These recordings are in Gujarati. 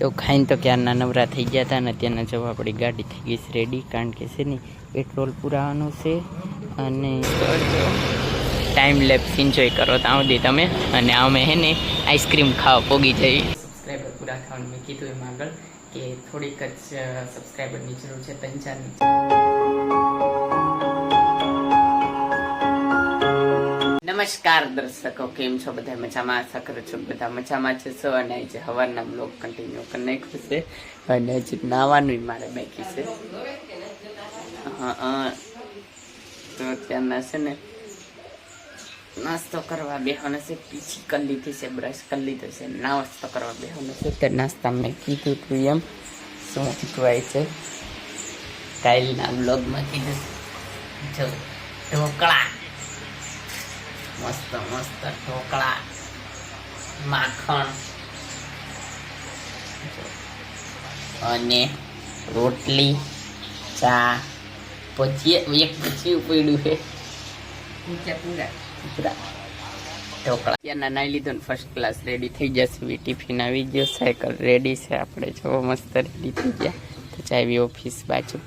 તો ખાઈને તો ક્યારના નવરા થઈ ગયા હતા ને ત્યાંના જવા આપણી ગાડી થઈ ગઈ છે રેડી, કારણ કે છે ને પેટ્રોલ પુરાવાનું છે અને ટાઈમ લેપ્સ એન્જોય કરો ત્યાં સુધી તમે. અને અમે હે ને આઈસ્ક્રીમ ખાવા પોગી જઈએ. સબસ્ક્રાઈબર પૂરા થવાનું મેં કીધું એમ આગળ કે થોડીક જ સબસ્ક્રાઈબરની જરૂર છે, 3-4ની. નમસ્કાર દર્શકો, કેમ છો બધા? મજામાં? આશા કરું છું બધા મજામાં છે. અને આજે સવારના બ્લોગ કન્ટિન્યુ કરી નાખ્યું છે અને હજી નાવાનું મારે બાકી છે. તો ત્યાંના છે ને નાસ્તો કરવા બેહવાનો છે, પીછી કરી લીધી છે, બ્રશ કરી લીધો છે, નાસ્તો કરવા બેહવાનો છે. તો નાસ્તા મેં કીધું તું એમ શું શીખવાય છે કાલના બ્લોગમાં કીધું. જો ઢોકળા, મસ્ત મસ્ત ઢોકળા, માખણ અને રોટલી, ચા, ભજીયા, એક ભજીયું પડ્યું છે, પૂરા ઢોકળા. ત્યાંના નાઈ લીધો ને ફર્સ્ટ ક્લાસ રેડી થઈ જશે. ટિફિન આવી ગયો, સાયકલ રેડી છે, આપણે જો મસ્ત રેડી થઈ ગયા. તો ચાવી ઓફિસ બાજુ.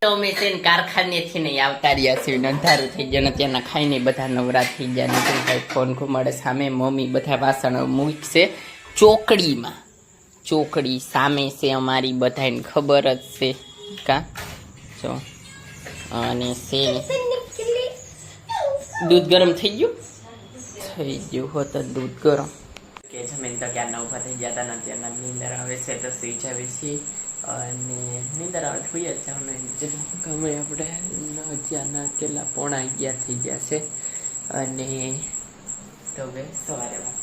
તો અમે છે ને કારખાનેથી નહીં આવતા રહ્યા છીએ, અંધારું થઈ ગયું ને ત્યાંના ખાઈને બધા નવરા થઈ ગયા. નીકળી ફોન ઘુમાડે સામે, મમ્મી બધા વાસણ મૂકશે ચોકડીમાં. ચોકડી સામે છે અમારી, બધાને ખબર જ છે કા. જો અને છે દૂધ ગરમ થઈ ગયું હોત દૂધ ગરમ કે જમીન તો ક્યારના ઊભા થઈ ગયા હતા ને ત્યાંના નીંદર આવે છે તો સુઈ જાવે છે. અને નીંદર આવે હોઈ જ જવાનું ગમે આપણે જ્યાંના કેટલા 11:30 થઈ ગયા છે. અને તો હવે સવારે વાત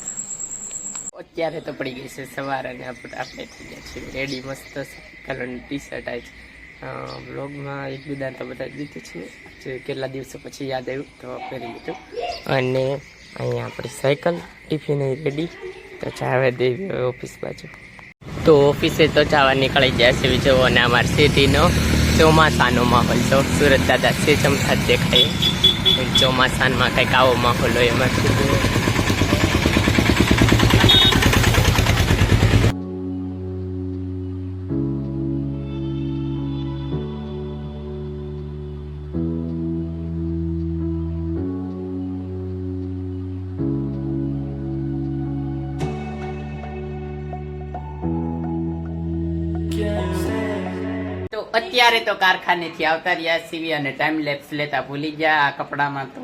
અત્યારે તો પડી ગઈ છે સવાર અને આપણે થઈ ગયા છીએ રેડી. મસ્ત કલરની ટી-શર્ટ આવી બ્લોગમાં એકબીજા તો બધા દીધું છે, જે કેટલા દિવસો પછી યાદ આવ્યું તો પહેરી લીધું. અને અહીંયા આપણી સાયકલ, ટિફિન રેડી. તો ચાવે દેવી ઓફિસ બાજુ. તો ઓફિસે તો ચાવા નીકળી ગયા છે જો. અને અમારા સિટીનો ચોમાસાનો માહોલ તો સુરત દાદા છે ચમથા જ દેખાય. ચોમાસામાં કંઈક આવો માહોલ હોય એમાંથી. અત્યારે તો કારખાનેથી આવતા રહ્યા સીવી અને ટાઈમ લેપ્સ લેતા ભૂલી ગયા. આ કપડામાં તો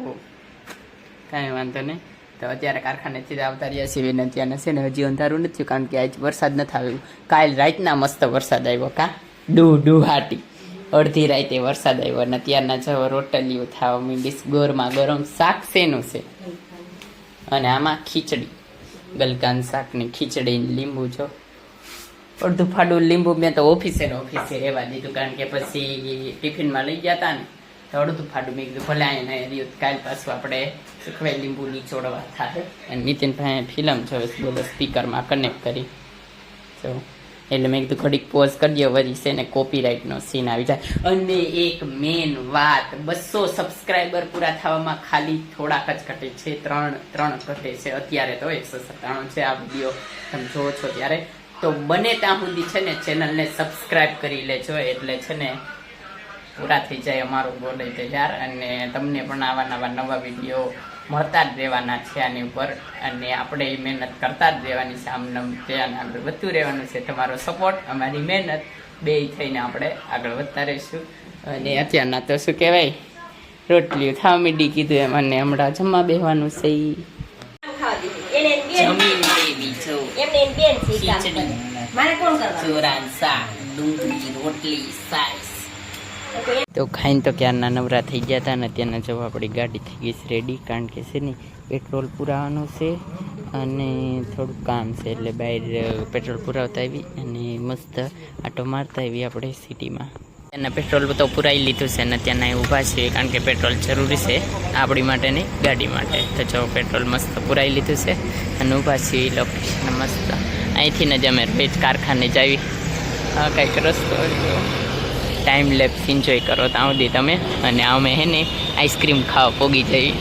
કાંઈ વાંધો નહીં. તો અત્યારે કારખાનેથી આવતા રહ્યા સીવી ને ત્યાં છે ને હજી અંધારું નથી, કારણ કે આજ વરસાદ નથી આવ્યો. કાલ રાતના મસ્ત વરસાદ આવ્યો કા, ડુહાટી અડધી રાતે વરસાદ આવ્યો. અને ત્યારના જવો રોટલીઓ થવા મીંડીસ, ગોરમાં ગરમ શાક શેનું છે. અને આમાં ખીચડી, ગલકાન શાકની ખીચડી, લીંબુ જો અડધું ફાડું લીંબુ મેં તો ઓફિસે રહેવા દીધું, કારણ કે પછી ટિફિનમાં લઈ ગયા હતા ને તો અડધું ફાડું મેં કીધું ભલે અહીંયા રહ્યું. કાલ પાછું આપણે સુખવાય લીંબુ નીચોડવા થાય. અને નીતિનભાઈ ફિલ્મ જોવે બોલો સ્પીકરમાં કનેક્ટ કરી જો, એટલે મેં કીધું ઘડીક પોઝ કરી દો, વળી છે ને કોપીરાઇટનો સીન આવી જાય. અને એક મેન વાત, 200 સબસ્ક્રાઈબર પૂરા થવામાં ખાલી થોડાક જ ઘટે છે, ત્રણ ઘટે છે અત્યારે. તો 197 છે આ વિડીયો તમે જોવો છો ત્યારે. તો બને ત્યાં સુધી છે ને ચેનલને સબસ્ક્રાઈબ કરી લેજો, એટલે છે ને પૂરા થઈ જાય અમારું બોલે તૈયાર. અને તમને પણ આવા નવા વિડીયો મળતા જ રહેવાના છે આની ઉપર. અને આપણે મહેનત કરતા જ રહેવાની છે, આમ ત્યાં આગળ વધતું રહેવાનું છે. તમારો સપોર્ટ, અમારી મહેનત બે થઈને આપણે આગળ વધતા રહીશું. અને અત્યારના તો શું કહેવાય, રોટલીઓ થવા મીડી કીધું એમ. અને હમણાં જમવા બેસવાનું છે. તો ખાઈને તો ક્યારના નવરા થઈ ગયા હતા ને ત્યાંના જવા આપણી ગાડી થઈ ગઈ છે રેડી, કારણ કે છે ને પેટ્રોલ પુરાવાનું છે અને થોડુંક કામ છે. એટલે બહાર પેટ્રોલ પુરાવતા આવી અને મસ્ત આટો મારતા આવી આપણે સિટીમાં. ત્યાંના પેટ્રોલ તો પુરાઈ લીધું છે ને ત્યાંના ઊભા છે, કારણ કે પેટ્રોલ જરૂરી છે આપણી માટે નહીં, ગાડી માટે. તો જો પેટ્રોલ મસ્ત પુરાઈ લીધું છે અને ઊભા છીએ લોકેશન મસ્ત. અહીંથી ને જ અમે રોજ કારખાને જાવી. હા કંઈક રસ્તો ટાઈમ લેપ્સ એન્જોય કરો ત્યાં સુધી તમે. અને અમે હે ને આઈસ્ક્રીમ ખાવા પોગી જઈએ.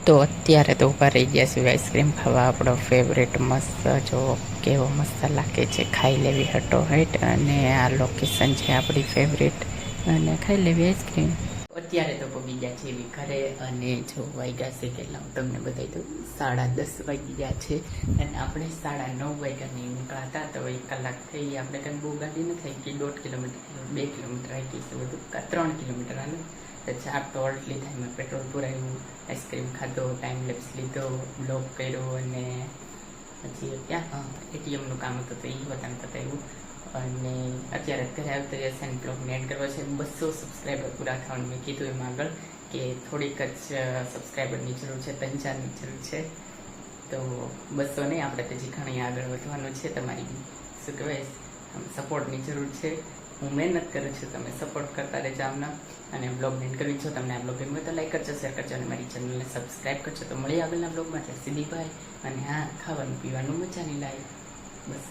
તો અત્યારે તો ઊભા રહી ગયા છીએ આઈસ્ક્રીમ ખાવા. આપણો ફેવરેટ મસ્ત, જો કેવો મસ્ત લાગે છે, ખાઈ લેવી હટો હેટ. અને આ લોકેશન છે આપણી ફેવરેટ, અને ખાઈ લેવી આઈસ્ક્રીમ. અત્યારે તો પગી ગયા છે એવી ઘરે, અને જો વાગ્યા છે કેટલા હું તમને બતાવી દઉં, 10:30 વાગી ગયા છે. અને આપણે 9:30 વાગ્યાની નીકળ્યા હતા, તો 1 કલાક થઈ. આપણે કંઈ બહુ ગાડી ન થઈ કે 1.5 કિલોમીટર 2 કિલોમીટર આવી ગઈ છે બધું, 3 કિલોમીટર હાલે. તો 4 તો ઓલ્ટ લીધા, એમાં પેટ્રોલ પુરાવ્યું, આઈસ્ક્રીમ ખાધો, ટાઈમ લેપ્સ લીધો, બ્લોગ કર્યો, અને પછી ત્યાં એટીએમનું કામ હતું તો એ બધાને પતાવ્યું. અને અત્યારે ઘરે આવતા રહેશે અને બ્લોગને એડ કરવો છે. 200 સબસ્ક્રાઈબર પૂરા થવાનું મેં કીધું એમ આગળ, કે થોડીક જ સબસ્ક્રાઈબરની જરૂર છે, 3-4ની જરૂર છે. તો 200 નહીં, આપણે તો હજી ઘણી આગળ વધવાનું છે. તમારી શું કહેવાય સપોર્ટની જરૂર છે. હું મહેનત કરું છું, તમે સપોર્ટ કરતા રહેજો આમના. અને બ્લોગને એડ કરવી છો, તમને આ બ્લોગ ગમ્યો તો લાઈક કરજો, શેર કરજો, અને મારી ચેનલને સબસ્ક્રાઈબ કરજો. તો મળી આગળના બ્લોગમાં સીધી ભાઈ. અને હા, ખાવાનું પીવાનું મજાની લાઈફ. બસ.